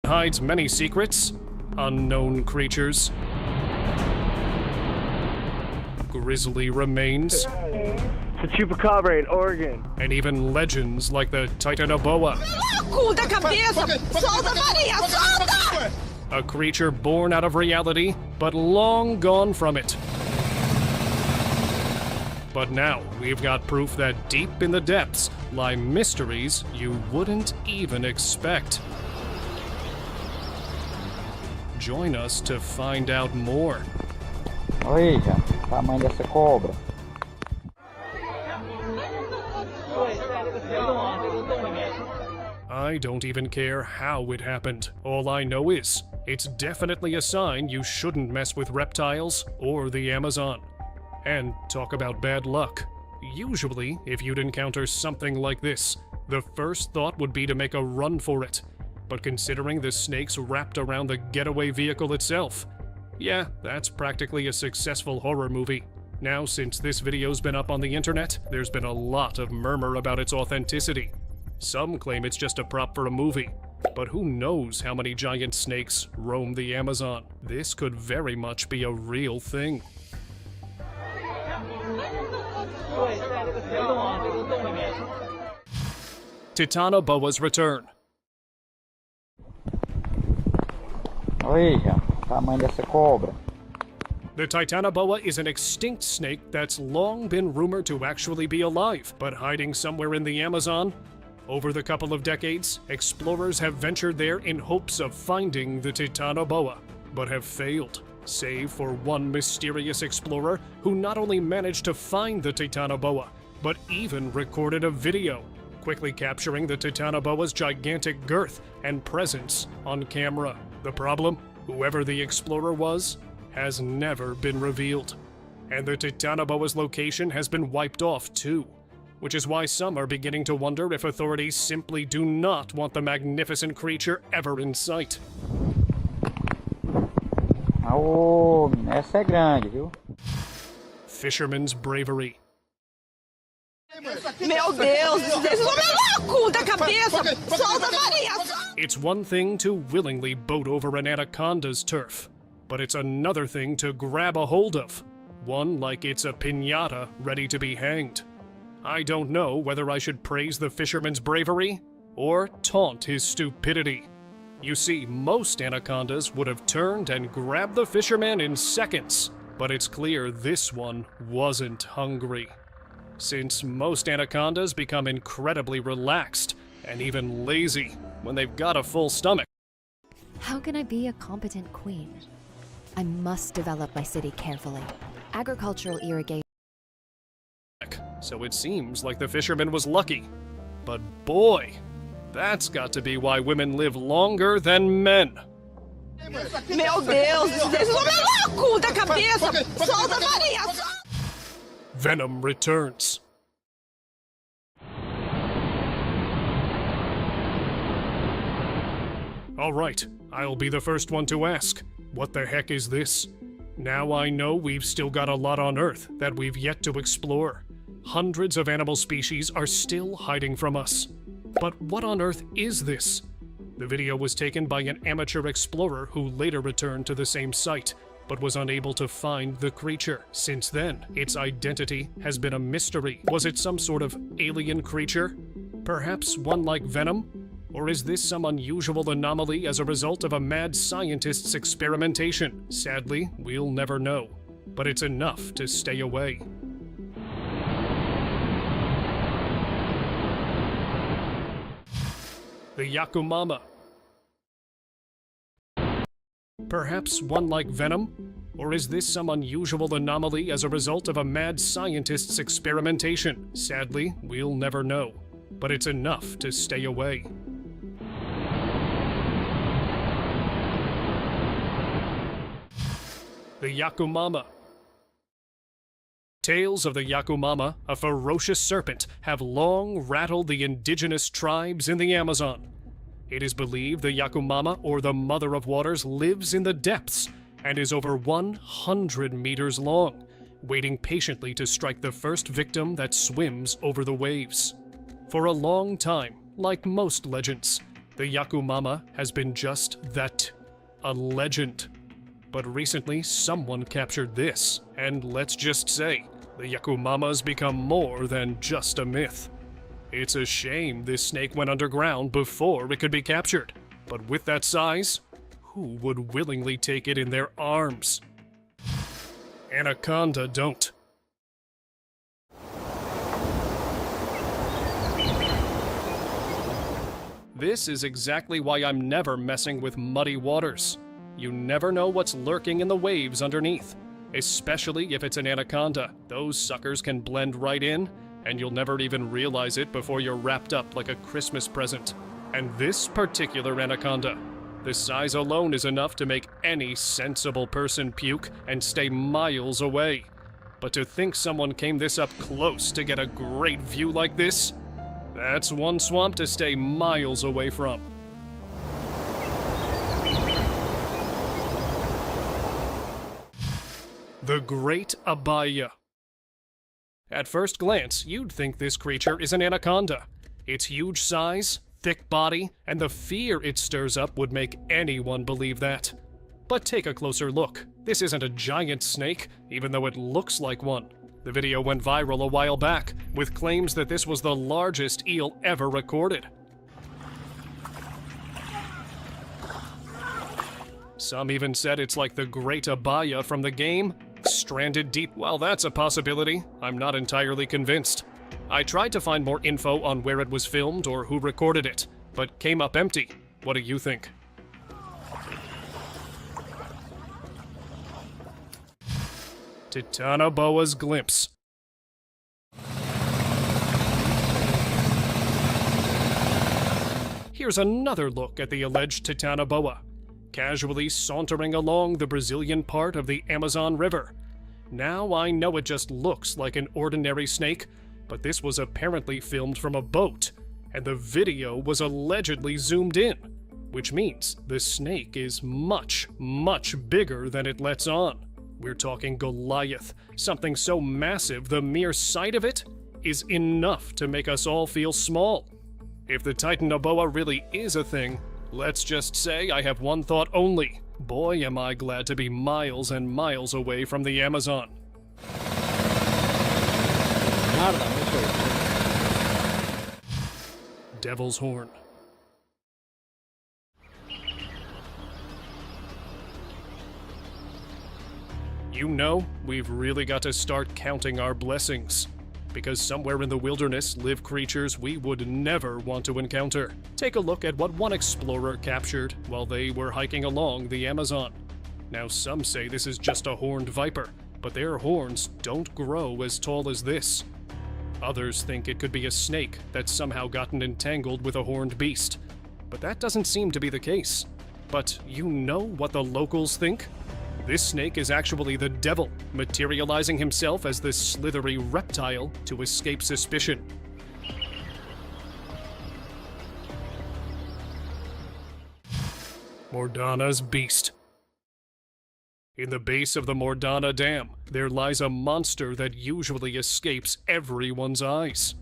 hides many secrets, unknown creatures, grisly remains, It's a chupacabra in Oregon. and even legends like the Titanoboa, Cu da cabeça! Solta, Maria! Solta! a creature born out of reality, but long gone from it. But now, we've got proof that deep in the depths lie mysteries you wouldn't even expect. Join us to find out more. Olha, tamanho dessa cobra. I don't even care how it happened. All I know is, it's definitely a sign you shouldn't mess with reptiles or the Amazon. And talk about bad luck. Usually, if you'd encounter something like this, the first thought would be to make a run for it. But considering the snakes wrapped around the getaway vehicle itself, yeah, that's practically a successful horror movie. Now, since this video's been up on the internet, there's been a lot of murmur about its authenticity. Some claim it's just a prop for a movie, but who knows how many giant snakes roam the Amazon? This could very much be a real thing. Titanoboa's return. Olha, tamanho dessa cobra. The Titanoboa is an extinct snake that's long been rumored to actually be alive, but hiding somewhere in the Amazon. Over the couple of decades, explorers have ventured there in hopes of finding the Titanoboa, but have failed, save for one mysterious explorer who not only managed to find the Titanoboa, but even recorded a video, quickly capturing the Titanoboa's gigantic girth and presence on camera. The problem? Whoever the explorer was, has never been revealed. And the Titanoboa's location has been wiped off too, which is why some are beginning to wonder if authorities simply do not want the magnificent creature ever in sight. Oh, essa é grande, viu? Fisherman's bravery. Meu Deus! Esse homem é louco da cabeça! Solta, Maria! It's one thing to willingly boat over an anaconda's turf, but it's another thing to grab a hold of, one like it's a piñata ready to be hanged. I don't know whether I should praise the fisherman's bravery or taunt his stupidity. You see, most anacondas would have turned and grabbed the fisherman in seconds, but it's clear this one wasn't hungry. Since most anacondas become incredibly relaxed and even lazy when they've got a full stomach. How can I be a competent queen? I must develop my city carefully. Agricultural irrigation. So it seems like the fisherman was lucky. But boy, that's got to be why women live longer than men. Meu Deus! Esse homem é louco da cabeça! Solta, Maria! Venom returns. Alright, I'll be the first one to ask. What the heck is this? Now I know we've still got a lot on Earth that we've yet to explore. Hundreds of animal species are still hiding from us. But what on earth is this? The video was taken by an amateur explorer who later returned to the same site, but was unable to find the creature. Since then, its identity has been a mystery. Was it some sort of alien creature? Perhaps one like Venom? Or is this some unusual anomaly as a result of a mad scientist's experimentation? Sadly, we'll never know. But it's enough to stay away. The Yakumama. Perhaps one like Venom? Or is this some unusual anomaly as a result of a mad scientist's experimentation? Sadly, we'll never know. But it's enough to stay away. The Yakumama. Tales of the Yakumama, a ferocious serpent, have long rattled the indigenous tribes in the Amazon. It is believed the Yakumama, or the Mother of Waters, lives in the depths and is over 100 meters long, waiting patiently to strike the first victim that swims over the waves. For a long time, like most legends, The Yakumama has been just that, a legend. But recently, someone captured this, and let's just say, the Yakumama's become more than just a myth. It's a shame this snake went underground before it could be captured. But with that size, who would willingly take it in their arms? Anaconda don't. This is exactly why I'm never messing with muddy waters. You never know what's lurking in the waves underneath. Especially if it's an anaconda. Those suckers can blend right in, and you'll never even realize it before you're wrapped up like a Christmas present. And this particular anaconda, the size alone is enough to make any sensible person puke and stay miles away. But to think someone came this up close to get a great view like this, that's one swamp to stay miles away from. The Great Abaya. At first glance, you'd think this creature is an anaconda. Its huge size, thick body, and the fear it stirs up would make anyone believe that. But take a closer look. This isn't a giant snake, even though it looks like one. The video went viral a while back, with claims that this was the largest eel ever recorded. Some even said it's like the Great Abaya from the game, stranded deep. While that's a possibility, I'm not entirely convinced. I tried to find more info on where it was filmed or who recorded it, but came up empty. What do you think? Titanoboa's glimpse. Here's another look at the alleged Titanoboa, casually sauntering along the Brazilian part of the Amazon River. Now I know it just looks like an ordinary snake, but this was apparently filmed from a boat, and the video was allegedly zoomed in, which means the snake is much, much bigger than it lets on. We're talking Goliath, something so massive the mere sight of it is enough to make us all feel small. If the Titanoboa really is a thing, let's just say I have one thought only. Boy, am I glad to be miles and miles away from the Amazon. Devil's Horn. You know, we've really got to start counting our blessings, because somewhere in the wilderness live creatures we would never want to encounter. Take a look at what one explorer captured while they were hiking along the Amazon. Now some say this is just a horned viper, but their horns don't grow as tall as this. Others think it could be a snake that's somehow gotten entangled with a horned beast, but that doesn't seem to be the case. But you know what the locals think? This snake is actually the devil, materializing himself as this slithery reptile to escape suspicion. Mordana's Beast. In the base of the Mordana Dam, there lies a monster that usually escapes everyone's eyes.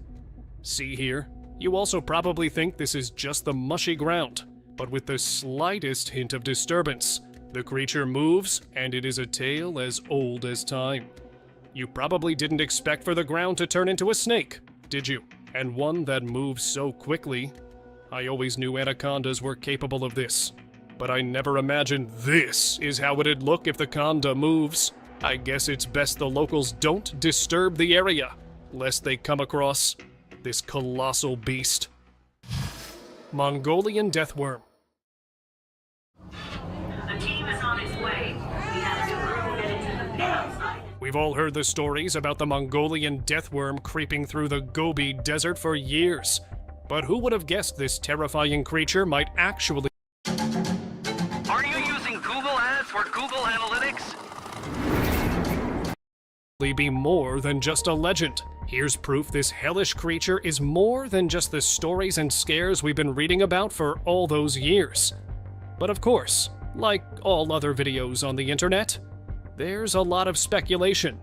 See here? You also probably think this is just the mushy ground, but with the slightest hint of disturbance, the creature moves, and it is a tale as old as time. You probably didn't expect for the ground to turn into a snake, did you? And one that moves so quickly. I always knew anacondas were capable of this, but I never imagined this is how it'd look if the conda moves. I guess it's best the locals don't disturb the area, lest they come across this colossal beast. Mongolian Deathworm. We've all heard the stories about the Mongolian deathworm creeping through the Gobi Desert for years. But who would have guessed this terrifying creature might actually... Are you using Google Ads for Google Analytics? ...be more than just a legend? Here's proof this hellish creature is more than just the stories and scares we've been reading about for all those years. But of course, like all other videos on the internet, there's a lot of speculation.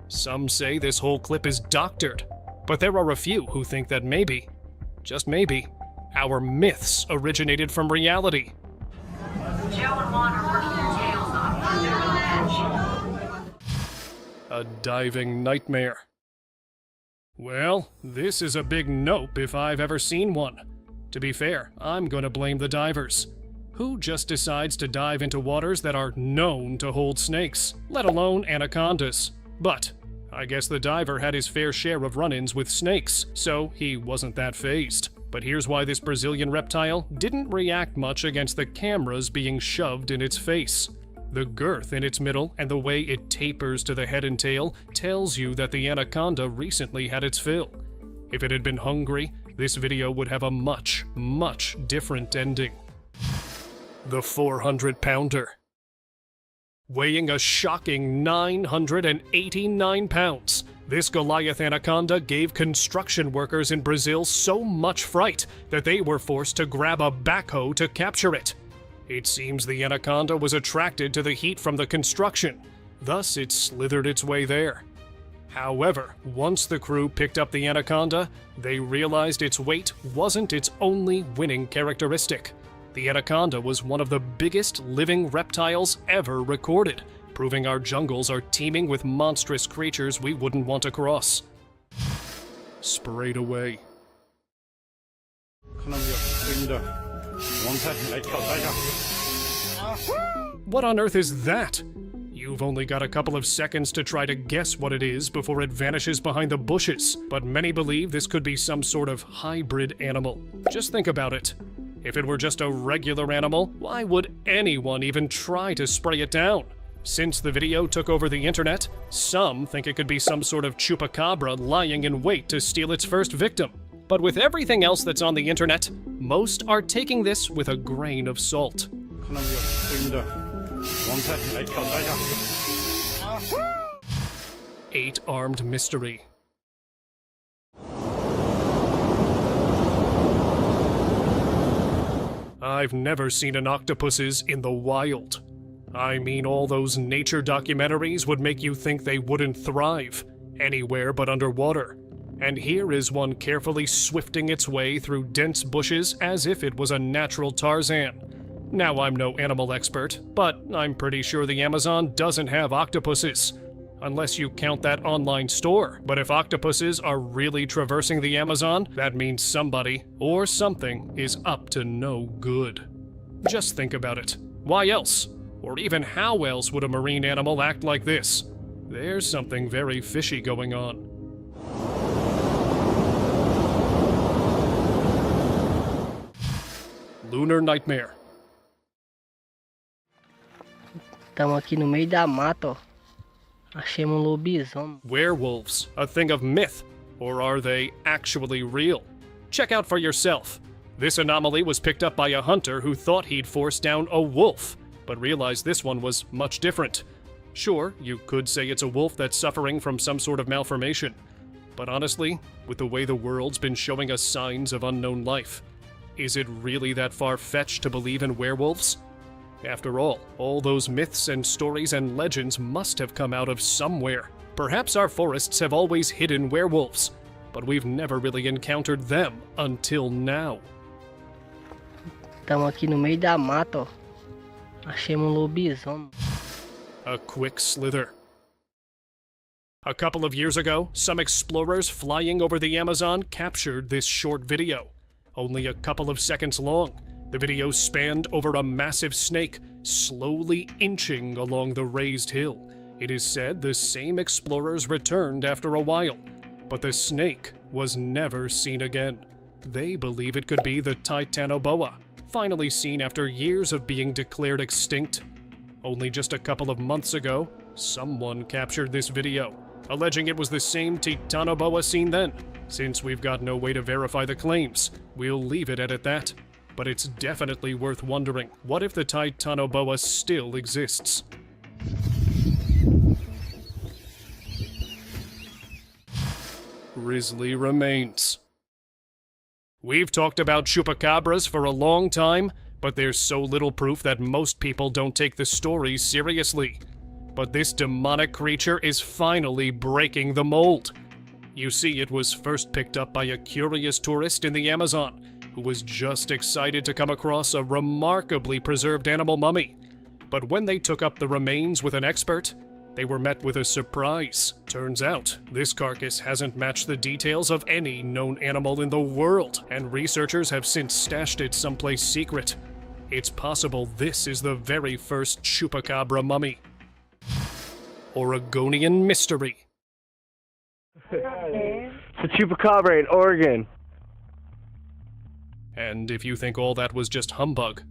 Some say this whole clip is doctored, but there are a few who think that maybe, just maybe, Our myths originated from reality. Joe and Juan are working their tails off. They're on edge. A diving nightmare. Well, this is a big nope if I've ever seen one. To be fair, I'm gonna blame the divers. Who just decides to dive into waters that are known to hold snakes, let alone anacondas? But I guess the diver had his fair share of run-ins with snakes, so he wasn't that fazed. But here's why this Brazilian reptile didn't react much against the cameras being shoved in its face. The girth in its middle and the way it tapers to the head and tail tells you that the anaconda recently had its fill. If it had been hungry, this video would have a much, much different ending. The 400-pounder. Weighing a shocking 989 pounds, this Goliath anaconda gave construction workers in Brazil so much fright that they were forced to grab a backhoe to capture it. It seems the anaconda was attracted to the heat from the construction, thus it slithered its way there. However, once the crew picked up the anaconda, they realized its weight wasn't its only winning characteristic. The anaconda was one of the biggest living reptiles ever recorded, proving our jungles are teeming with monstrous creatures we wouldn't want to cross. Sprayed away. What on earth is that? You've only got a couple of seconds to try to guess what it is before it vanishes behind the bushes, but many believe this could be some sort of hybrid animal. Just think about it. If it were just a regular animal, why would anyone even try to spray it down? Since the video took over the internet, some think it could be some sort of chupacabra lying in wait to steal its first victim. But with everything else that's on the internet, most are taking this with a grain of salt. 8-armed mystery. I've never seen an octopuses in the wild. I mean, all those nature documentaries would make you think they wouldn't thrive anywhere but underwater. And here is one carefully swifting its way through dense bushes as if it was a natural Tarzan. Now, I'm no animal expert, but I'm pretty sure the Amazon doesn't have octopuses. Unless you count that online store. But if octopuses are really traversing the Amazon, that means somebody or something is up to no good. Just think about it. Why else? Or even how else would a marine animal act like this? There's something very fishy going on. Lunar nightmare. Estamos aqui no meio da mata, ó. Achemos lobisomem. Werewolves, a thing of myth, or are they actually real? Check out for yourself. This anomaly was picked up by a hunter who thought he'd forced down a wolf, but realized this one was much different. Sure, you could say it's a wolf that's suffering from some sort of malformation, but honestly, with the way the world's been showing us signs of unknown life, is it really that far-fetched to believe in werewolves? After all those myths and stories and legends must have come out of somewhere. Perhaps our forests have always hidden werewolves, but we've never really encountered them until now. Estamos aqui no meio da mata, ó. Achemos lobisomem. A quick slither. A couple of years ago, some explorers flying over the Amazon captured this short video. Only a couple of seconds long. The video spanned over a massive snake, slowly inching along the raised hill. It is said the same explorers returned after a while, but the snake was never seen again. They believe it could be the Titanoboa, finally seen after years of being declared extinct. Only just a couple of months ago, someone captured this video, alleging it was the same Titanoboa seen then. Since we've got no way to verify the claims, we'll leave it at that. But it's definitely worth wondering, what if the Titanoboa still exists? Grisly remains. We've talked about chupacabras for a long time, but there's so little proof that most people don't take the stories seriously. But this demonic creature is finally breaking the mold. You see, it was first picked up by a curious tourist in the Amazon, who was just excited to come across a remarkably preserved animal mummy. But when they took up the remains with an expert, they were met with a surprise. Turns out, this carcass hasn't matched the details of any known animal in the world, and researchers have since stashed it someplace secret. It's possible this is the very first chupacabra mummy. Oregonian mystery. It's a chupacabra in Oregon. And if you think all that was just humbug,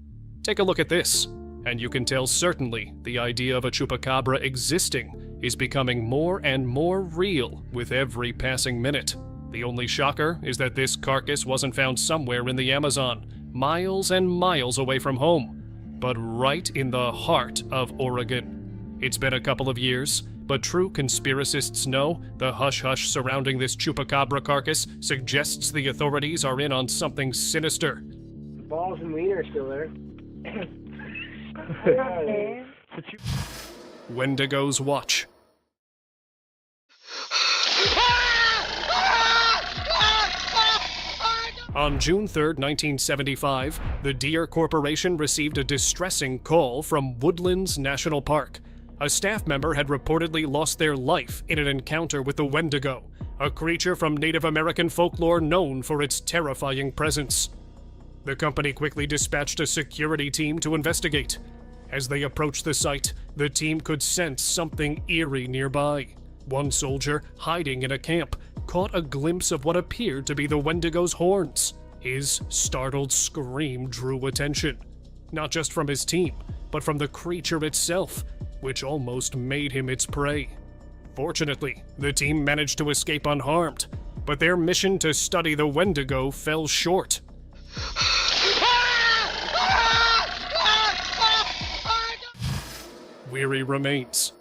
take a look at this, and you can tell certainly the idea of a chupacabra existing is becoming more and more real with every passing minute. The only shocker is that this carcass wasn't found somewhere in the Amazon, miles and miles away from home, but right in the heart of Oregon. It's been a couple of years, but true conspiracists know the hush-hush surrounding this chupacabra carcass suggests the authorities are in on something sinister. The balls and wiener are still there. Wendigos watch. On June 3, 1975, the Deere Corporation received a distressing call from Woodlands National Park. A staff member had reportedly lost their life in an encounter with the Wendigo, a creature from Native American folklore known for its terrifying presence. The company quickly dispatched a security team to investigate. As they approached the site, the team could sense something eerie nearby. One soldier, hiding in a camp, caught a glimpse of what appeared to be the Wendigo's horns. His startled scream drew attention, not just from his team, but from the creature itself, which almost made him its prey. Fortunately, the team managed to escape unharmed, but their mission to study the Wendigo fell short. Weary remains.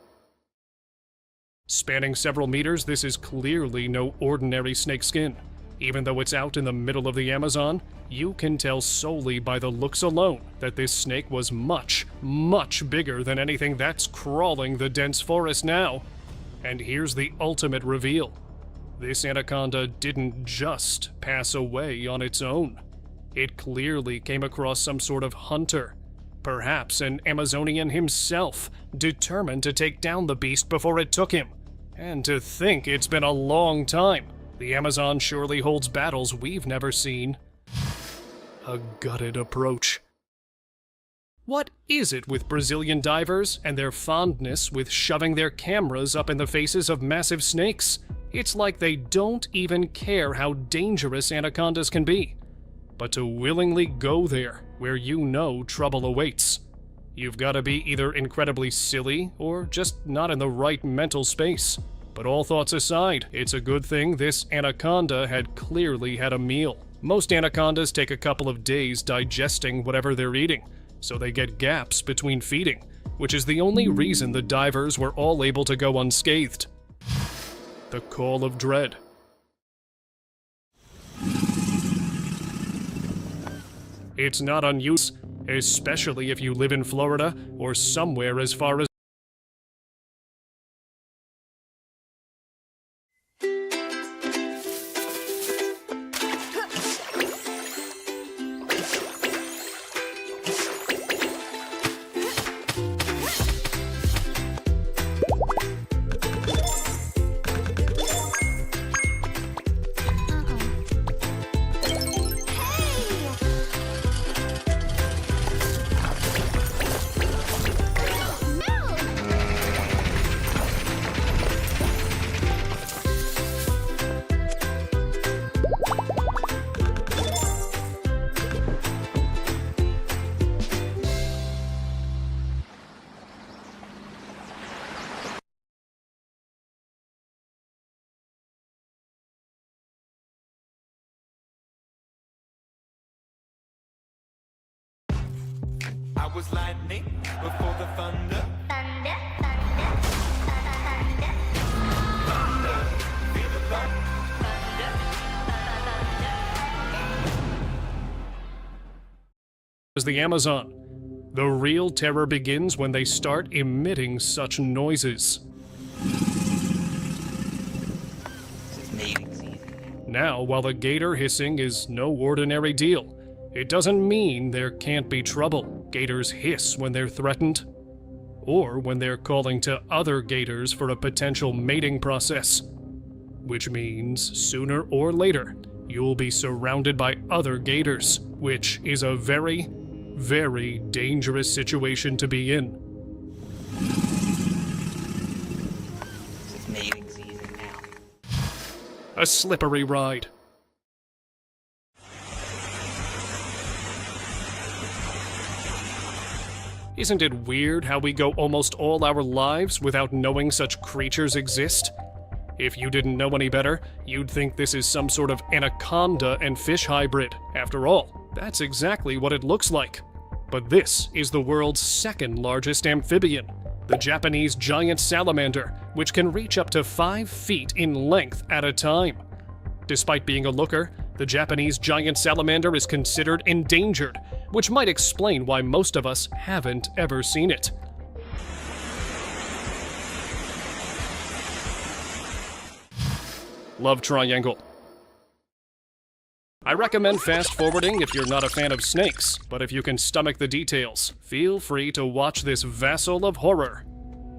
Spanning several meters, this is clearly no ordinary snakeskin. Even though it's out in the middle of the Amazon, you can tell solely by the looks alone that this snake was much, much bigger than anything that's crawling the dense forest now. And here's the ultimate reveal. This anaconda didn't just pass away on its own. It clearly came across some sort of hunter, perhaps an Amazonian himself, determined to take down the beast before it took him. And to think it's been a long time. The Amazon surely holds battles we've never seen. A gutted approach. What is it with Brazilian divers and their fondness with shoving their cameras up in the faces of massive snakes? It's like they don't even care how dangerous anacondas can be, but to willingly go there where you know trouble awaits. You've got to be either incredibly silly or just not in the right mental space. But all thoughts aside, it's a good thing this anaconda had clearly had a meal. Most anacondas take a couple of days digesting whatever they're eating, so they get gaps between feeding, which is the only reason the divers were all able to go unscathed. The call of dread. It's not unusual, especially if you live in Florida or somewhere as far as I was lightning before the thunder. Thunder, thunder, thunder, Thunder, feel the thunder. is the Amazon. The real terror begins when they start emitting such noises. Now, while the gator hissing is no ordinary deal, It doesn't mean there can't be trouble. Gators hiss when they're threatened, or when they're calling to other gators for a potential mating process. Which means, sooner or later, you'll be surrounded by other gators, which is a very, very dangerous situation to be in. It's mating season now. A slippery ride. Isn't it weird how we go almost all our lives without knowing such creatures exist? If you didn't know any better, you'd think this is some sort of anaconda and fish hybrid. After all, that's exactly what it looks like. But this is the world's second largest amphibian, the Japanese giant salamander, which can reach up to 5 feet in length at a time. Despite being a looker, the Japanese giant salamander is considered endangered, which might explain why most of us haven't ever seen it. Love triangle. I recommend fast-forwarding if you're not a fan of snakes, but if you can stomach the details, feel free to watch this vassal of horror.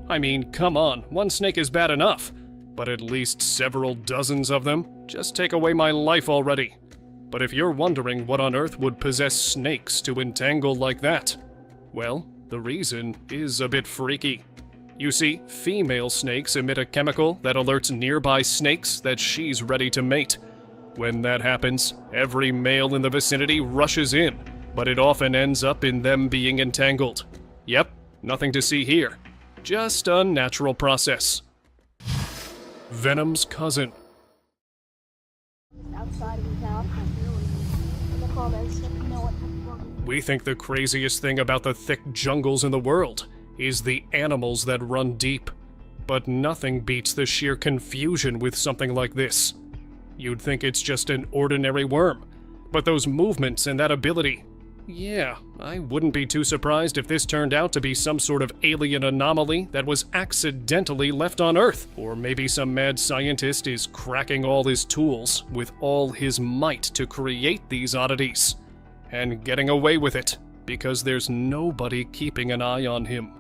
I mean, come on, one snake is bad enough, but at least several dozens of them? Just take away my life already. But if you're wondering what on earth would possess snakes to entangle like that, well, the reason is a bit freaky. You see, female snakes emit a chemical that alerts nearby snakes that she's ready to mate. When that happens, every male in the vicinity rushes in, but it often ends up in them being entangled. Yep, nothing to see here. Just a natural process. Venom's cousin. Outside of the town. In the comments, if you know what. We think the craziest thing about the thick jungles in the world is the animals that run deep. But nothing beats the sheer confusion with something like this. You'd think it's just an ordinary worm, but those movements and that ability, yeah, I wouldn't be too surprised if this turned out to be some sort of alien anomaly that was accidentally left on Earth. Or maybe some mad scientist is cracking all his tools with all his might to create these oddities, and getting away with it, because there's nobody keeping an eye on him.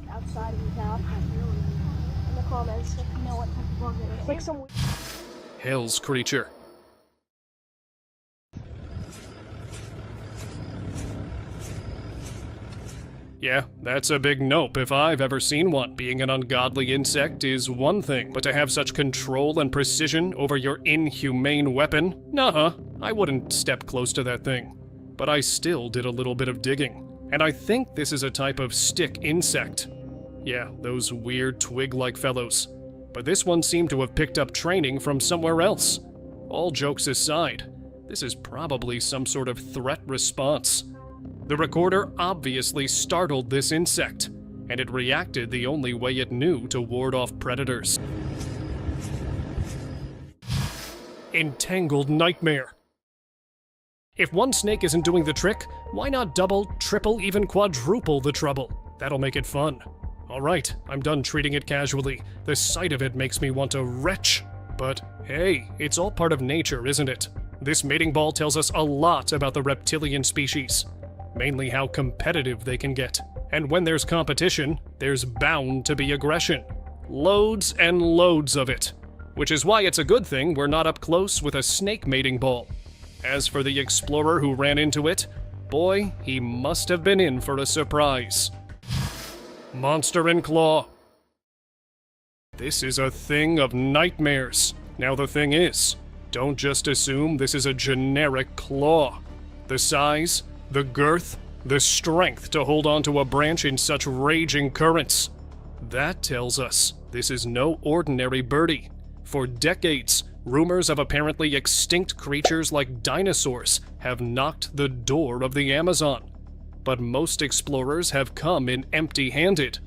Outside of the town. In the comments, if you know what type of bug it is. It's like some... Hell's creature. Yeah, that's a big nope if I've ever seen one. Being an ungodly insect is one thing, but to have such control and precision over your inhumane weapon? Nuh-uh, I wouldn't step close to that thing. But I still did a little bit of digging, and I think this is a type of stick insect. Yeah, those weird twig-like fellows. But this one seemed to have picked up training from somewhere else. All jokes aside, this is probably some sort of threat response. The recorder obviously startled this insect, and it reacted the only way it knew to ward off predators. Entangled nightmare. If one snake isn't doing the trick, why not double, triple, even quadruple the trouble? That'll make it fun. Alright, I'm done treating it casually. The sight of it makes me want to retch. But hey, it's all part of nature, isn't it? This mating ball tells us a lot about the reptilian species. Mainly how competitive they can get. And when there's competition, there's bound to be aggression. Loads and loads of it. Which is why it's a good thing we're not up close with a snake mating ball. As for the explorer who ran into it, boy, he must have been in for a surprise. Monster and claw. This is a thing of nightmares. Now the thing is, don't just assume this is a generic claw. The size, the girth, the strength to hold onto a branch in such raging currents. That tells us this is no ordinary birdie. For decades, rumors of apparently extinct creatures like dinosaurs have knocked the door of the Amazon. But most explorers have come in empty-handed.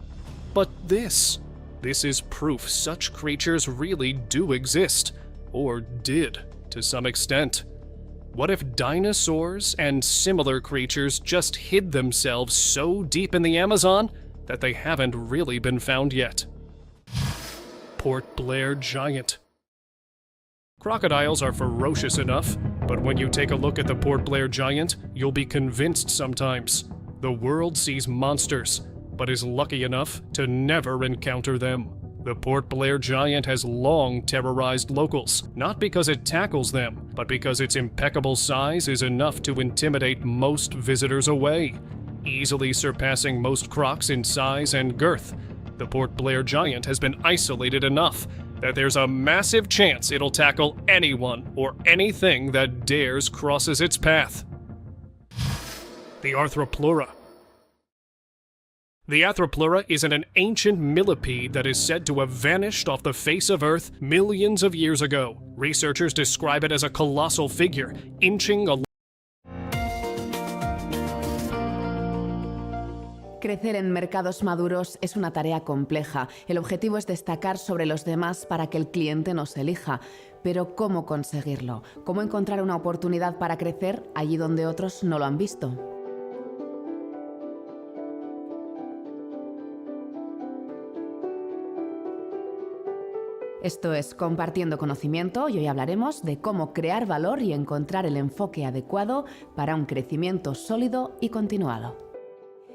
But this is proof such creatures really do exist, or did, to some extent. What if dinosaurs and similar creatures just hid themselves so deep in the Amazon that they haven't really been found yet? Port Blair Giant. Crocodiles are ferocious enough, but when you take a look at the Port Blair giant, you'll be convinced sometimes. The world sees monsters, but is lucky enough to never encounter them. The Port Blair giant has long terrorized locals, not because it tackles them, but because its impeccable size is enough to intimidate most visitors away, easily surpassing most crocs in size and girth. The Port Blair giant has been isolated enough that there's a massive chance it'll tackle anyone or anything that dares crosses its path. The Arthropleura. The Arthropleura is an ancient millipede that is said to have vanished off the face of Earth millions of years ago. Researchers describe it as a colossal figure, inching a Crecer en mercados maduros es una tarea compleja. El objetivo es destacar sobre los demás para que el cliente nos elija. Pero ¿cómo conseguirlo? ¿Cómo encontrar una oportunidad para crecer allí donde otros no lo han visto? Esto es Compartiendo Conocimiento y hoy hablaremos de cómo crear valor y encontrar el enfoque adecuado para un crecimiento sólido y continuado.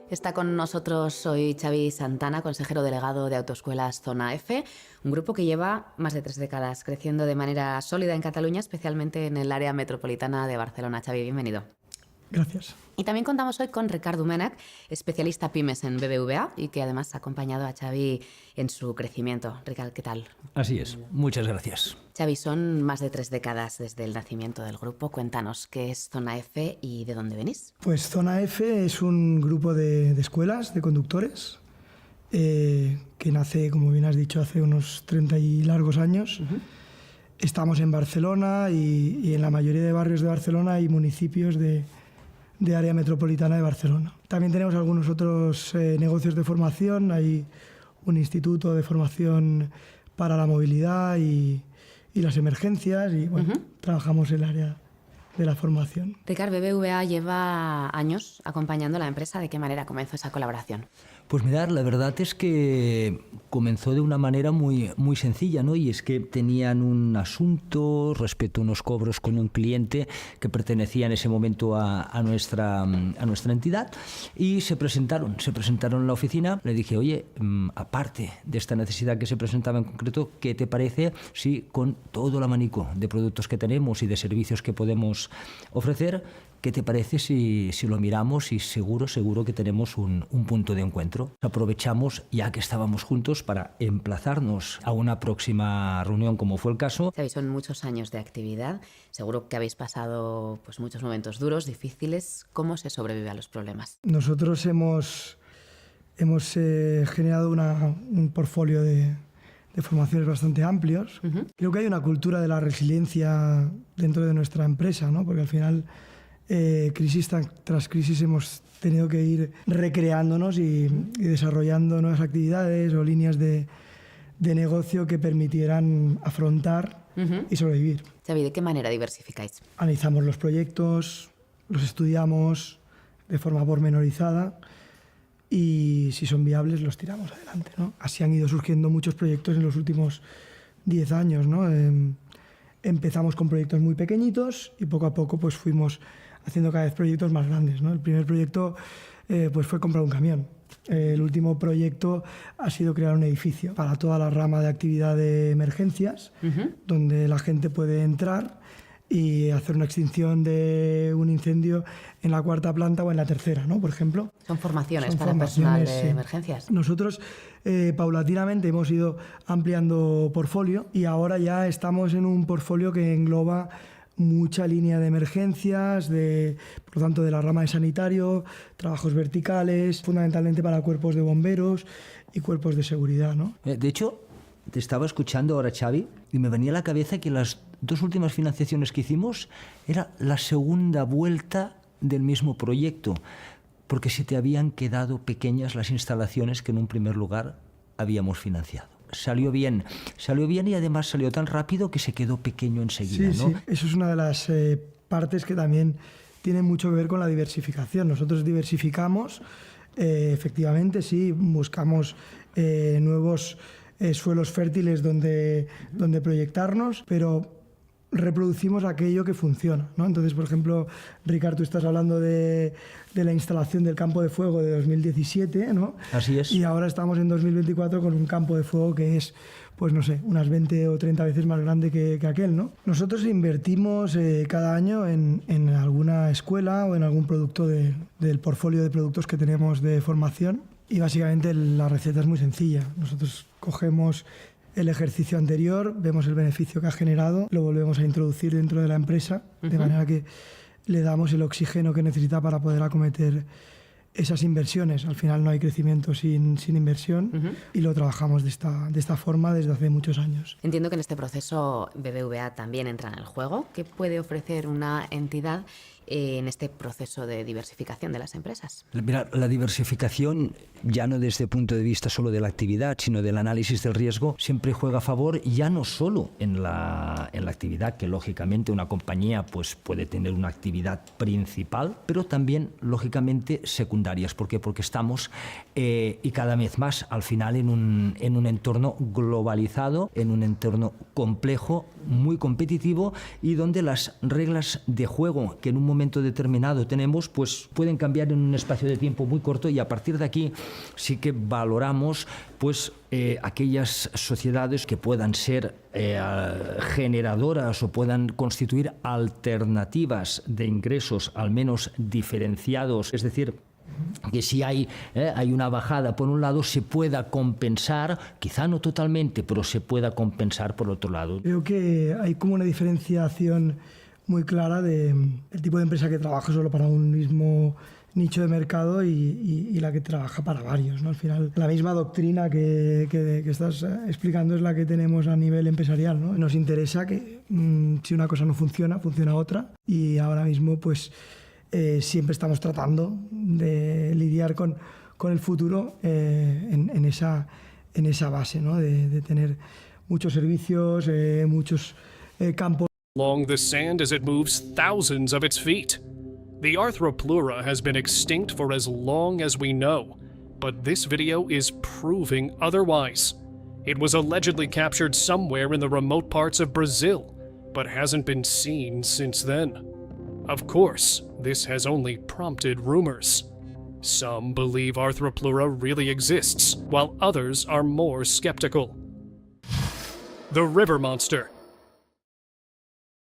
Está con nosotros hoy Xavi Santana, consejero delegado de Autoescuelas Zona F, un grupo que lleva más de 3 décadas creciendo de manera sólida en Cataluña, especialmente en el área metropolitana de Barcelona. Xavi, bienvenido. Gracias. Y también contamos hoy con Ricard Domènech, especialista pymes en BBVA y que además ha acompañado a Xavi en su crecimiento. Ricard, ¿qué tal? Así es, muchas gracias. Xavi, son más de 3 décadas desde el nacimiento del grupo. Cuéntanos, ¿qué es Zona F y de dónde venís? Pues Zona F es un grupo de escuelas, de conductores, que nace, como bien has dicho, hace unos 30 y largos años. Estamos en Barcelona y en la mayoría de barrios de Barcelona y municipios de área metropolitana de Barcelona. También tenemos algunos otros negocios de formación. Hay un instituto de formación para la movilidad y las emergencias y bueno, trabajamos en el área de la formación. Ricard, BBVA lleva años acompañando a la empresa. ¿De qué manera comenzó esa colaboración? Pues mirad, la verdad es que comenzó de una manera muy sencilla, ¿no? Y es que tenían un asunto respecto a unos cobros con un cliente que pertenecía en ese momento a nuestra entidad y se presentaron en la oficina. Le dije, oye, aparte de esta necesidad que se presentaba en concreto, ¿qué te parece si con todo el abanico de productos que tenemos y de servicios que podemos ofrecer, ¿qué te parece si lo miramos y seguro que tenemos un punto de encuentro? Aprovechamos, ya que estábamos juntos, para emplazarnos a una próxima reunión, como fue el caso. Son muchos años de actividad. Seguro que habéis pasado pues, muchos momentos duros, difíciles. ¿Cómo se sobrevive a los problemas? Nosotros hemos generado un portfolio de formaciones bastante amplios. Creo que hay una cultura de la resiliencia dentro de nuestra empresa, ¿no? Porque al final crisis tras crisis hemos tenido que ir recreándonos y desarrollando nuevas actividades o líneas de negocio que permitieran afrontar y sobrevivir. Xavi, ¿de qué manera diversificáis? Analizamos los proyectos, los estudiamos de forma pormenorizada y si son viables los tiramos adelante, ¿no? Así han ido surgiendo muchos proyectos en los últimos 10 años, ¿no? Empezamos con proyectos muy pequeñitos y poco a poco pues fuimos haciendo cada vez proyectos más grandes, ¿no? El primer proyecto pues fue comprar un camión. El último proyecto ha sido crear un edificio para toda la rama de actividad de emergencias, donde la gente puede entrar y hacer una extinción de un incendio en la 4ª planta o en la 3ª, ¿no? Por ejemplo. Son formaciones para personal de emergencias. Nosotros paulatinamente hemos ido ampliando portfolio y ahora ya estamos en un portfolio que engloba mucha línea de emergencias, por lo tanto de la rama de sanitario, trabajos verticales, fundamentalmente para cuerpos de bomberos y cuerpos de seguridad, ¿no? De hecho, te estaba escuchando ahora, Xavi, y me venía a la cabeza que las 2 últimas financiaciones que hicimos era la segunda vuelta del mismo proyecto, porque se te habían quedado pequeñas las instalaciones que en un primer lugar habíamos financiado. Salió bien y además salió tan rápido que se quedó pequeño enseguida, sí, ¿no? Sí, eso es una de las partes que también tiene mucho que ver con la diversificación. Nosotros diversificamos, efectivamente, sí, buscamos nuevos suelos fértiles donde proyectarnos, pero reproducimos aquello que funciona, ¿no? Entonces, por ejemplo, Ricard, tú estás hablando de la instalación del campo de fuego de 2017, ¿no? Así es. Y ahora estamos en 2024 con un campo de fuego que es, pues no sé, unas 20 o 30 veces más grande que aquel, ¿no? Nosotros invertimos cada año en alguna escuela o en algún producto del portfolio de productos que tenemos de formación, y básicamente la receta es muy sencilla. Nosotros cogemos el ejercicio anterior, vemos el beneficio que ha generado, lo volvemos a introducir dentro de la empresa, de manera que le damos el oxígeno que necesita para poder acometer esas inversiones. Al final no hay crecimiento sin inversión, y lo trabajamos de esta forma desde hace muchos años. Entiendo que en este proceso BBVA también entra en el juego. ¿Qué puede ofrecer una entidad en este proceso de diversificación de las empresas? Mira, la diversificación, ya no desde el punto de vista solo de la actividad, sino del análisis del riesgo, siempre juega a favor, ya no solo en la actividad, que lógicamente una compañía pues, puede tener una actividad principal, pero también lógicamente secundarias. ¿Por qué? Porque estamos y cada vez más al final en un entorno globalizado, en un entorno complejo, muy competitivo, y donde las reglas de juego que en un momento determinado tenemos, pues pueden cambiar en un espacio de tiempo muy corto, y a partir de aquí sí que valoramos pues aquellas sociedades que puedan ser generadoras o puedan constituir alternativas de ingresos al menos diferenciados, es decir, que si hay una bajada por un lado se pueda compensar, quizá no totalmente, pero se pueda compensar por otro lado. Creo que hay como una diferenciación muy clara del tipo de empresa que trabaja solo para un mismo nicho de mercado y la que trabaja para varios, ¿no? Al final, la misma doctrina que estás explicando es la que tenemos a nivel empresarial, ¿no? Nos interesa que si una cosa no funciona, funciona otra, y ahora mismo pues siempre estamos tratando de lidiar con el futuro en esa base, ¿no? De tener muchos servicios, muchos campos. Along the sand as it moves thousands of its feet. The Arthropleura has been extinct for as long as we know, but this video is proving otherwise. It was allegedly captured somewhere in the remote parts of Brazil, but hasn't been seen since then. Of course, this has only prompted rumors. Some believe Arthropleura really exists, while others are more skeptical. The River Monster.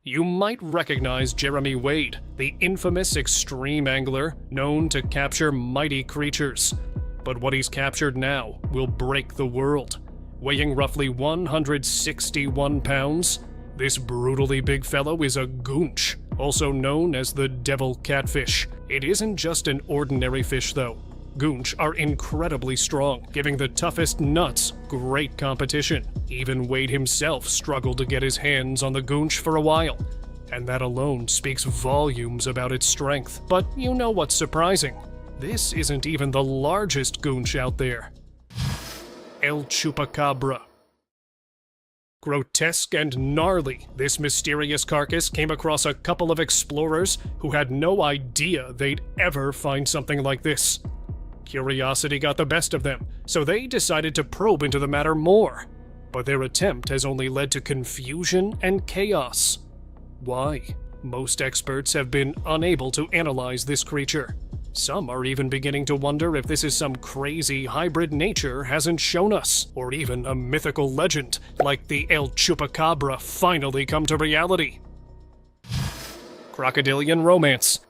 You might recognize Jeremy Wade, the infamous extreme angler known to capture mighty creatures. But what he's captured now will break the world. Weighing roughly 161 pounds, this brutally big fellow is a goonch, also known as the devil catfish. It isn't just an ordinary fish though. Goonch are incredibly strong, giving the toughest nuts great competition. Even Wade himself struggled to get his hands on the goonch for a while, and that alone speaks volumes about its strength. But you know what's surprising? This isn't even the largest goonch out there. El Chupacabra. Grotesque and gnarly, this mysterious carcass came across a couple of explorers who had no idea they'd ever find something like this. Curiosity got the best of them, so they decided to probe into the matter more. But their attempt has only led to confusion and chaos. Why? Most experts have been unable to analyze this creature. Some are even beginning to wonder if this is some crazy hybrid nature hasn't shown us, or even a mythical legend like the El Chupacabra finally come to reality. Crocodilian romance.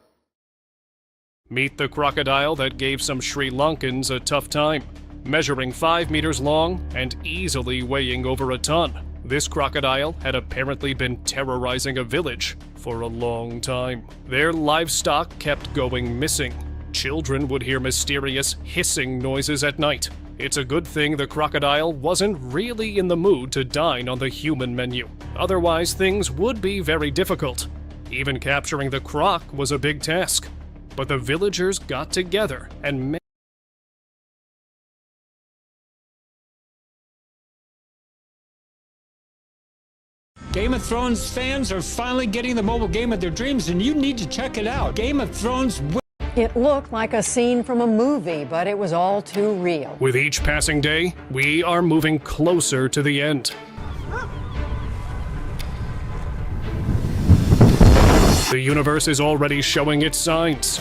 Meet the crocodile that gave some Sri Lankans a tough time. Measuring 5 meters long and easily weighing over a ton, this crocodile had apparently been terrorizing a village for a long time. Their livestock kept going missing. Children would hear mysterious hissing noises at night. It's a good thing the crocodile wasn't really in the mood to dine on the human menu. Otherwise, things would be very difficult. Even capturing the croc was a big task. But the villagers got together and Game of Thrones fans are finally getting the mobile game of their dreams, and you need to check it out. Game of Thrones. It looked like a scene from a movie, but it was all too real. With each passing day, we are moving closer to the end. The universe is already showing its signs.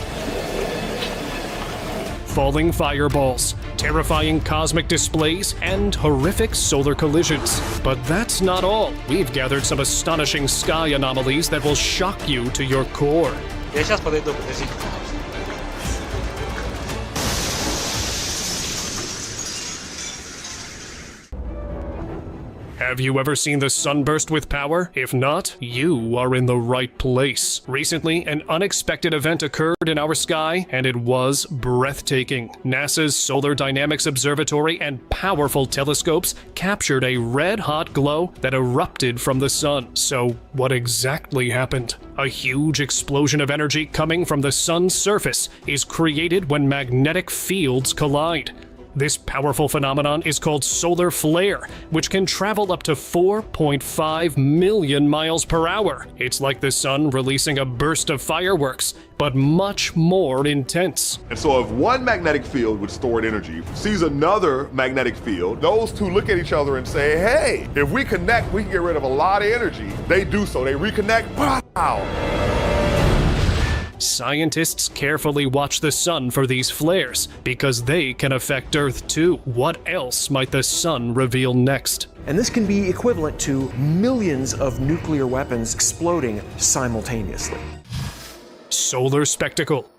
Falling fireballs, terrifying cosmic displays, and horrific solar collisions. But that's not all. We've gathered some astonishing sky anomalies that will shock you to your core. Have you ever seen the sunburst with power? If not, you are in the right place. Recently, an unexpected event occurred in our sky, and it was breathtaking. NASA's Solar Dynamics Observatory and powerful telescopes captured a red-hot glow that erupted from the sun. So, what exactly happened? A huge explosion of energy coming from the sun's surface is created when magnetic fields collide. This powerful phenomenon is called solar flare, which can travel up to 4.5 million miles per hour. It's like the sun releasing a burst of fireworks, but much more intense. And so if one magnetic field with stored energy sees another magnetic field, those two look at each other and say, hey, if we connect, we can get rid of a lot of energy. They do so, they reconnect, wow! Scientists carefully watch the sun for these flares because they can affect Earth too. What else might the sun reveal next? And this can be equivalent to millions of nuclear weapons exploding simultaneously. Solar spectacle.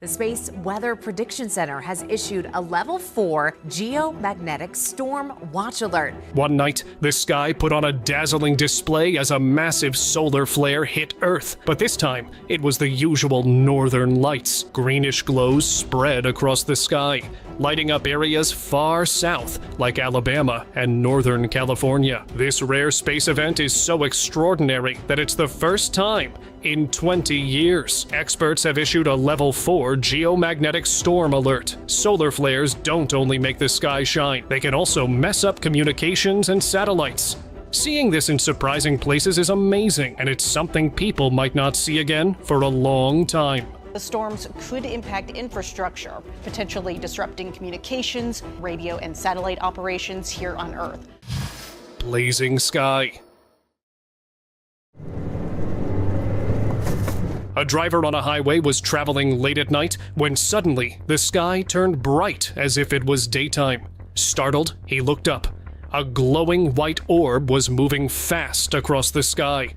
The Space Weather Prediction Center has issued a Level 4 geomagnetic storm watch alert. One night, the sky put on a dazzling display as a massive solar flare hit Earth. But this time, it was the usual northern lights. Greenish glows spread across the sky, lighting up areas far south, like Alabama and Northern California. This rare space event is so extraordinary that it's the first time in 20 years. Experts have issued a Level 4 geomagnetic storm alert. Solar flares don't only make the sky shine, they can also mess up communications and satellites. Seeing this in surprising places is amazing, and it's something people might not see again for a long time. The storms could impact infrastructure, potentially disrupting communications, radio and satellite operations here on Earth. Blazing sky. A driver on a highway was traveling late at night when suddenly the sky turned bright as if it was daytime. Startled, he looked up. A glowing white orb was moving fast across the sky.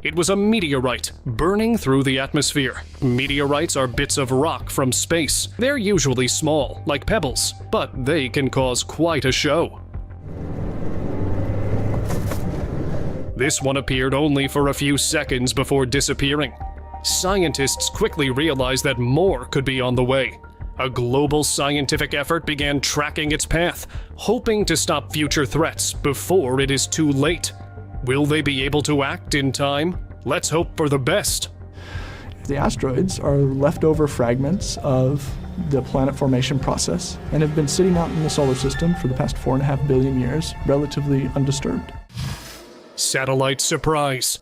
It was a meteorite burning through the atmosphere. Meteorites are bits of rock from space. They're usually small, like pebbles, but they can cause quite a show. This one appeared only for a few seconds before disappearing. Scientists quickly realized that more could be on the way. A global scientific effort began tracking its path, hoping to stop future threats before it is too late. Will they be able to act in time? Let's hope for the best. The asteroids are leftover fragments of the planet formation process and have been sitting out in the solar system for the past 4.5 billion years, relatively undisturbed. Satellite surprise.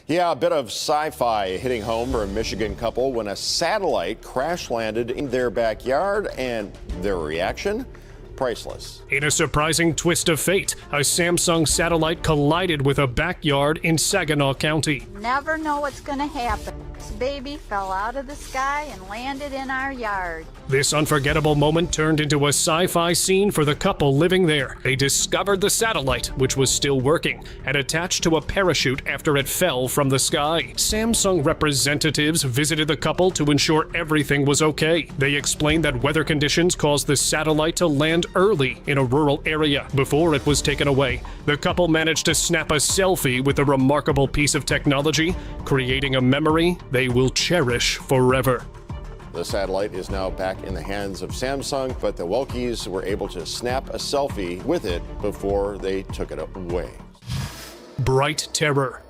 Yeah, a bit of sci-fi hitting home for a Michigan couple when a satellite crash landed in their backyard, and their reaction? Priceless. In a surprising twist of fate, a Samsung satellite collided with a backyard in Saginaw County. Never know what's gonna happen. This baby fell out of the sky and landed in our yard. This unforgettable moment turned into a sci-fi scene for the couple living there. They discovered the satellite, which was still working, and attached to a parachute after it fell from the sky. Samsung representatives visited the couple to ensure everything was okay. They explained that weather conditions caused the satellite to land early in a rural area. Before it was taken away, the couple managed to snap a selfie with a remarkable piece of technology, creating a memory they will cherish forever. The satellite is now back in the hands of Samsung, but the Welkies were able to snap a selfie with it before they took it away. Bright terror.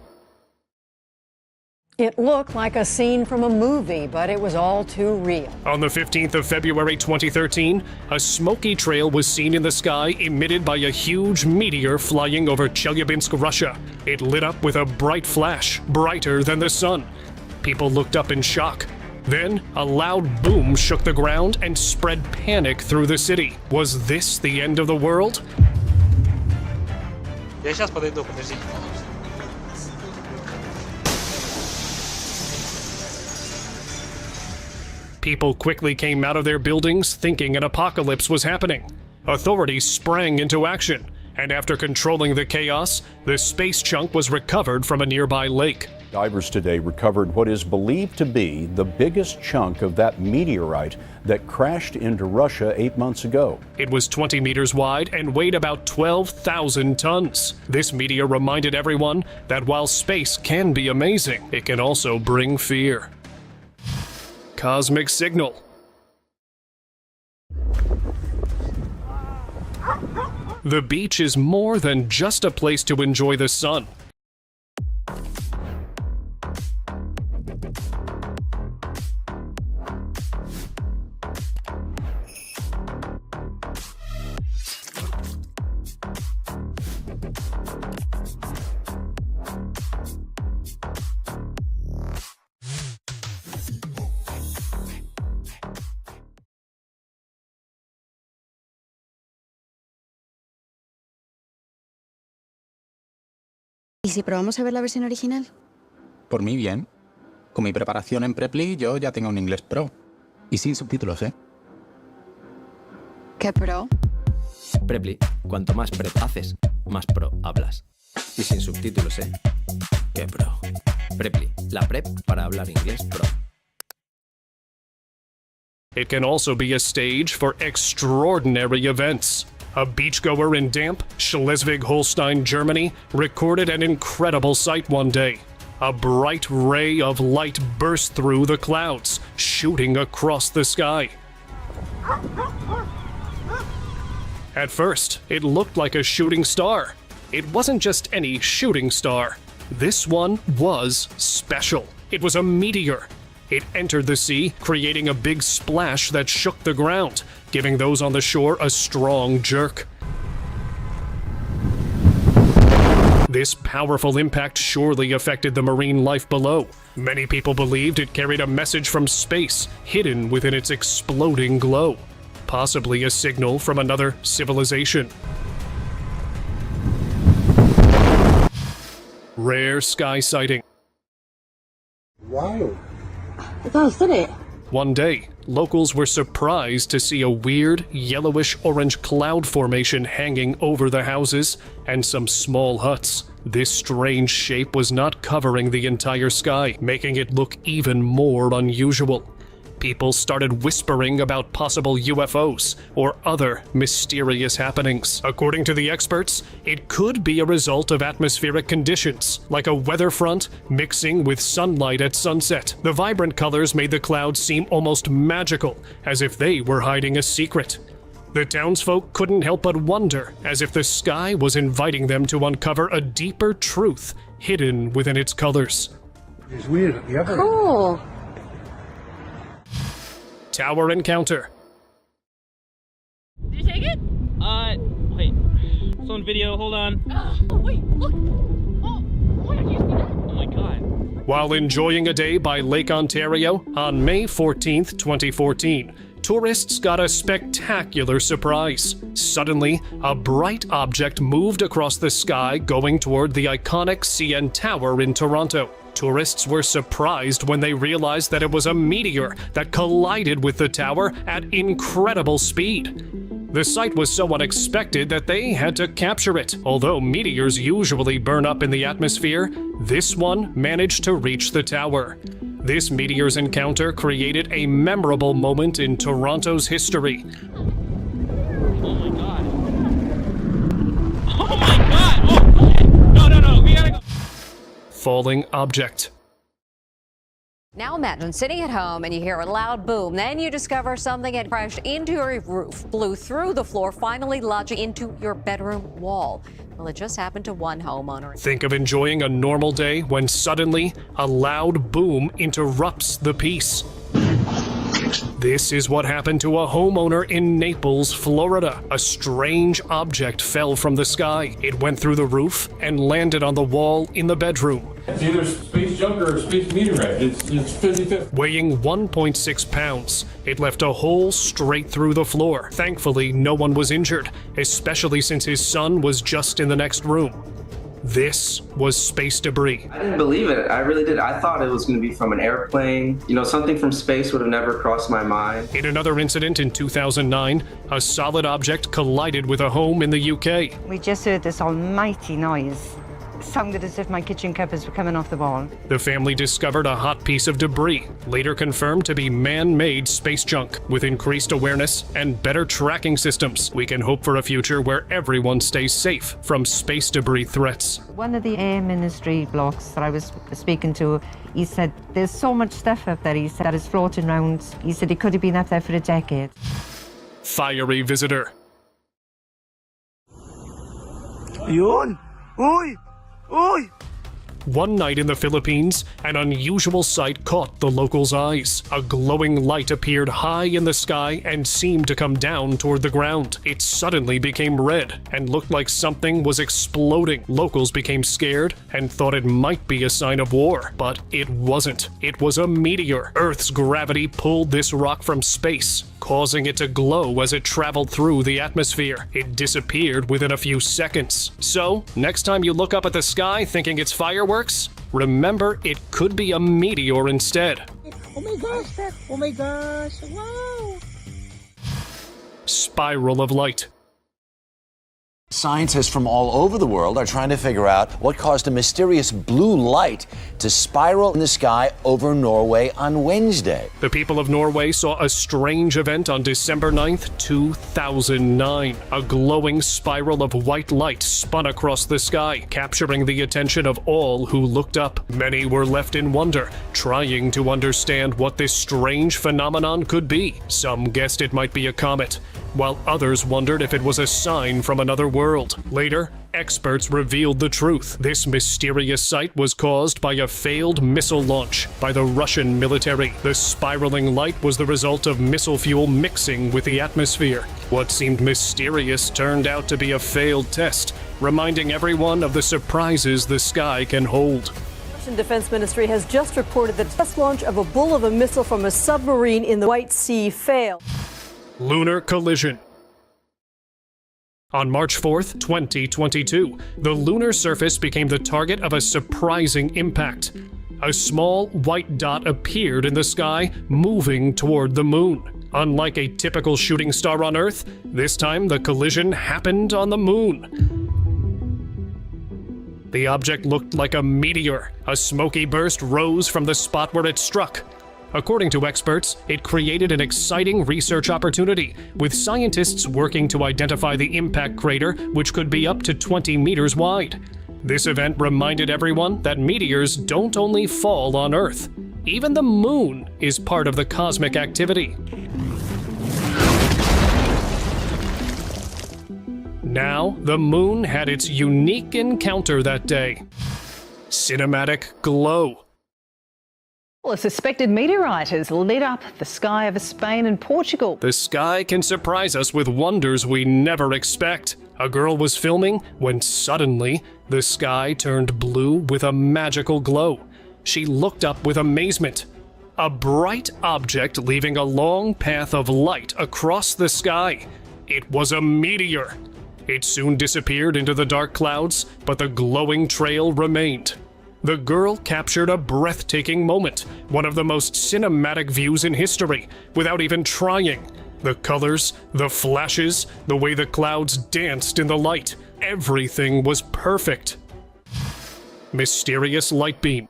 It looked like a scene from a movie, but it was all too real. On the 15th of February 2013, a smoky trail was seen in the sky emitted by a huge meteor flying over Chelyabinsk, Russia. It lit up with a bright flash, brighter than the sun. People looked up in shock. Then, a loud boom shook the ground and spread panic through the city. Was this the end of the world? Я сейчас подойду, подожди. People quickly came out of their buildings thinking an apocalypse was happening. Authorities sprang into action, and after controlling the chaos, the space chunk was recovered from a nearby lake. Divers today recovered what is believed to be the biggest chunk of that meteorite that crashed into Russia 8 months ago. It was 20 meters wide and weighed about 12,000 tons. This meteor reminded everyone that while space can be amazing, it can also bring fear. Cosmic signal. The beach is more than just a place to enjoy the sun. ¿Y si probamos a ver la versión original? Por mí, bien. Con mi preparación en Preply, yo ya tengo un inglés pro. Y sin subtítulos, ¿eh? ¿Qué pro? Preply. Cuanto más prep haces, más pro hablas. Y sin subtítulos, ¿eh? ¡Qué pro! Preply. La prep para hablar inglés pro. It can also be a stage for extraordinary events. A beachgoer in damp Schleswig-Holstein, Germany, recorded an incredible sight one day. A bright ray of light burst through the clouds, shooting across the sky. At first, it looked like a shooting star. It wasn't just any shooting star. This one was special. It was a meteor. It entered the sea, creating a big splash that shook the ground, giving those on the shore a strong jerk. This powerful impact surely affected the marine life below. Many people believed it carried a message from space, hidden within its exploding glow, possibly a signal from another civilization. Rare sky sighting. Wow. One day, locals were surprised to see a weird, yellowish-orange cloud formation hanging over the houses and some small huts. This strange shape was not covering the entire sky, making it look even more unusual. People started whispering about possible UFOs or other mysterious happenings. According to the experts, it could be a result of atmospheric conditions, like a weather front mixing with sunlight at sunset. The vibrant colors made the clouds seem almost magical, as if they were hiding a secret. The townsfolk couldn't help but wonder, as if the sky was inviting them to uncover a deeper truth hidden within its colors. It's weird. Cool. Tower encounter. Did you take it? Wait. It's on video, hold on. Oh, wait, look! Oh, wait, you see that? Oh my god. While enjoying a day by Lake Ontario on May 14th, 2014, tourists got a spectacular surprise. Suddenly, a bright object moved across the sky going toward the iconic CN Tower in Toronto. Tourists were surprised when they realized that it was a meteor that collided with the tower at incredible speed. The sight was so unexpected that they had to capture it. Although meteors usually burn up in the atmosphere, this one managed to reach the tower. This meteor's encounter created a memorable moment in Toronto's history. Oh my god. Oh my god! Oh shit! No, we gotta go. Falling object. Now imagine sitting at home and you hear a loud boom. Then you discover something had crashed into your roof, blew through the floor, finally lodging into your bedroom wall. Well, it just happened to one homeowner. Think of enjoying a normal day when suddenly a loud boom interrupts the peace. This is what happened to a homeowner in Naples, Florida. A strange object fell from the sky. It went through the roof and landed on the wall in the bedroom. It's either space junk or space meteorite. It's 50-50. Weighing 1.6 pounds, it left a hole straight through the floor. Thankfully, no one was injured, especially since his son was just in the next room. This was space debris. I didn't believe it. I really did. I thought it was going to be from an airplane. You know, something from space would have never crossed my mind. In another incident in 2009, a solid object collided with a home in the UK. We just heard this almighty noise. It sounded as if my kitchen covers were coming off the wall. The family discovered a hot piece of debris, later confirmed to be man-made space junk. With increased awareness and better tracking systems, we can hope for a future where everyone stays safe from space debris threats. One of the Air Ministry blocks that I was speaking to, he said, there's so much stuff up there, he said, that is floating around. He said it could have been up there for a decade. Fiery visitor. Yun! Uy! Uy! One night in the Philippines, an unusual sight caught the locals' eyes. A glowing light appeared high in the sky and seemed to come down toward the ground. It suddenly became red and looked like something was exploding. Locals became scared and thought it might be a sign of war, but it wasn't. It was a meteor. Earth's gravity pulled this rock from space, causing it to glow as it traveled through the atmosphere. It disappeared within a few seconds. So, next time you look up at the sky thinking it's fireworks, remember it could be a meteor instead. Oh my gosh! Oh my gosh! Wow! Spiral of light. Scientists from all over the world are trying to figure out what caused a mysterious blue light to spiral in the sky over Norway on Wednesday. The people of Norway saw a strange event on December 9th, 2009. A glowing spiral of white light spun across the sky, capturing the attention of all who looked up. Many were left in wonder, trying to understand what this strange phenomenon could be. Some guessed it might be a comet, while others wondered if it was a sign from another world. Later, experts revealed the truth. This mysterious sight was caused by a failed missile launch by the Russian military. The spiraling light was the result of missile fuel mixing with the atmosphere. What seemed mysterious turned out to be a failed test, reminding everyone of the surprises the sky can hold. The Russian Defense Ministry has just reported that the test launch of a bull of a missile from a submarine in the White Sea failed. Lunar collision. On March 4th, 2022, the lunar surface became the target of a surprising impact. A small white dot appeared in the sky, moving toward the moon. Unlike a typical shooting star on Earth, this time the collision happened on the moon. The object looked like a meteor. A smoky burst rose from the spot where it struck. According to experts, it created an exciting research opportunity, with scientists working to identify the impact crater, which could be up to 20 meters wide. This event reminded everyone that meteors don't only fall on Earth. Even the moon is part of the cosmic activity. Now, the moon had its unique encounter that day. Cinematic glow. Well, a suspected meteorite has lit up the sky over Spain and Portugal. The sky can surprise us with wonders we never expect. A girl was filming when suddenly the sky turned blue with a magical glow. She looked up with amazement. A bright object leaving a long path of light across the sky. It was a meteor. It soon disappeared into the dark clouds, but the glowing trail remained. The girl captured a breathtaking moment, one of the most cinematic views in history, without even trying. The colors, the flashes, the way the clouds danced in the light, everything was perfect. Mysterious light beam.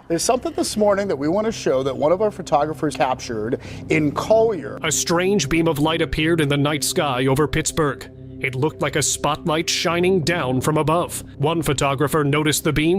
There's something this morning that we want to show that one of our photographers captured in Collier. A strange beam of light appeared in the night sky over Pittsburgh. It looked like a spotlight shining down from above. One photographer noticed the beam